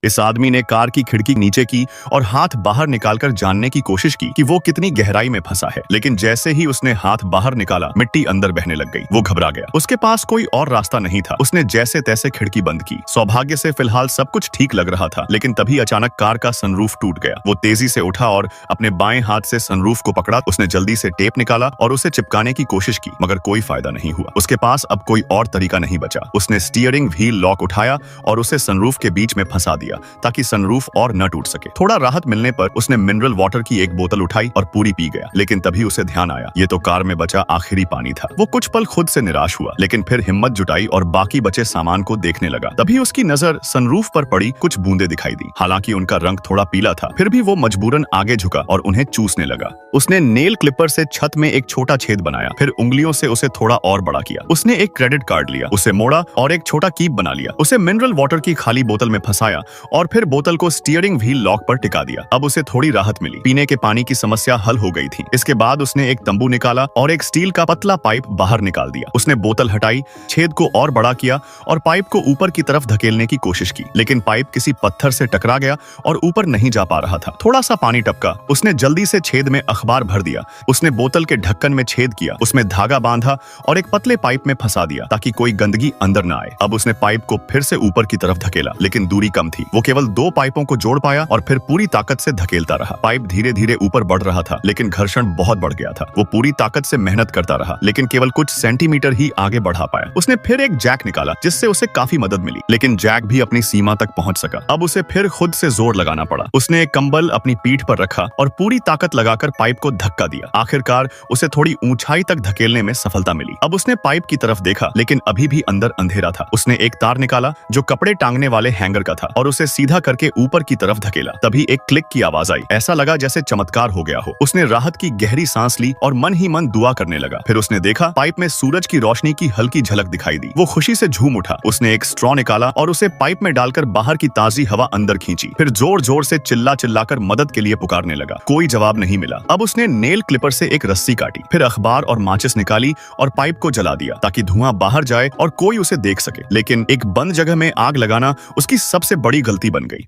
इस आदमी ने कार की खिड़की नीचे की और हाथ बाहर निकालकर जानने की कोशिश की कि वो कितनी गहराई में फंसा है, लेकिन जैसे ही उसने हाथ बाहर निकाला मिट्टी अंदर बहने लग गई। वो घबरा गया। उसके पास कोई और रास्ता नहीं था। उसने जैसे तैसे खिड़की बंद की। सौभाग्य से फिलहाल सब कुछ ठीक लग रहा था, लेकिन तभी अचानक कार का सनरूफ टूट गया। वो तेजी से उठा और अपने बाएं हाथ से सनरूफ को पकड़ा। उसने जल्दी से टेप निकाला और उसे चिपकाने की कोशिश की, मगर कोई फायदा नहीं हुआ। उसके पास अब कोई और तरीका नहीं बचा। उसने स्टीयरिंग व्हील लॉक उठाया और उसे सनरूफ के बीच में फंसा दिया ताकि सनरूफ और न टूट सके। थोड़ा राहत मिलने पर उसने मिनरल वाटर की एक बोतल उठाई और पूरी पी गया, लेकिन तभी उसे ध्यान आया ये तो कार में बचा आखिरी पानी था। वो कुछ पल खुद से निराश हुआ, लेकिन फिर हिम्मत जुटाई और बाकी बचे सामान को देखने लगा। तभी उसकी नजर सनरूफ पर पड़ी कुछ बूंदे दिखाई दी। हालांकि उनका रंग थोड़ा पीला था, फिर भी वो मजबूरन आगे झुका और उन्हें चूसने लगा। उसने नेल क्लिपर से छत में एक छोटा छेद बनाया, फिर उंगलियों से उसे थोड़ा और बड़ा किया। उसने एक क्रेडिट कार्ड लिया, उसे मोड़ा और एक छोटा कीप बना लिया। उसे मिनरल वाटर की खाली बोतल में फंसाया और फिर बोतल को स्टीयरिंग व्हील लॉक पर टिका दिया। अब उसे थोड़ी राहत मिली। पीने के पानी की समस्या हल हो गई थी। इसके बाद उसने एक तंबू निकाला और एक स्टील का पतला पाइप बाहर निकाल दिया। उसने बोतल हटाई, छेद को और बड़ा किया और पाइप को ऊपर की तरफ धकेलने की कोशिश की, लेकिन पाइप किसी पत्थर से टकरा गया और ऊपर नहीं जा पा रहा था। थोड़ा सा पानी टपका। उसने जल्दी से छेद में अखबार भर दिया। उसने बोतल के ढक्कन में छेद किया, उसमें धागा बांधा और एक पतले पाइप में फंसा दिया ताकि कोई गंदगी अंदर न आए। अब उसने पाइप को फिर से ऊपर की तरफ धकेला, लेकिन दूरी कम थी। वो केवल 2 पाइपों को जोड़ पाया और फिर पूरी ताकत से धकेलता रहा। पाइप धीरे धीरे ऊपर बढ़ रहा था, लेकिन घर्षण बहुत बढ़ गया था। वो पूरी ताकत से मेहनत करता रहा, लेकिन केवल कुछ सेंटीमीटर ही आगे बढ़ा पाया। उसने फिर एक जैक निकाला, जिससे उसे काफी मदद मिली, लेकिन जैक भी अपनी सीमा तक पहुंच सका। अब उसे फिर खुद से जोर लगाना पड़ा। उसने एक कंबल अपनी पीठ पर रखा और पूरी ताकत लगाकर पाइप को धक्का दिया। आखिरकार उसे थोड़ी ऊंचाई तक धकेलने में सफलता मिली। अब उसने पाइप की तरफ देखा, लेकिन अभी भी अंदर अंधेरा था। उसने एक तार निकाला जो कपड़े टांगने वाले हैंगर का था और उसे सीधा करके ऊपर की तरफ धकेला। तभी एक क्लिक की आवाज आई। ऐसा लगा जैसे चमत्कार हो गया हो। उसने राहत की गहरी सांस ली और मन ही मन दुआ करने लगा। फिर उसने देखा पाइप में सूरज की रोशनी की हल्की झलक दिखाई दी। वो खुशी से झूम उठा। उसने एक स्ट्रॉ निकाला और उसे पाइप में डालकर बाहर की ताजी हवा अंदर खींची। फिर जोर जोर से चिल्ला चिल्लाकर मदद के लिए पुकारने लगा। कोई जवाब नहीं मिला। अब उसने नेल क्लिपर से एक रस्सी काटी, फिर अखबार और माचिस निकाली और पाइप को जला दिया ताकि धुआं बाहर जाए और कोई उसे देख सके। लेकिन एक बंद जगह में आग लगाना उसकी सबसे बड़ी गलती बन गई।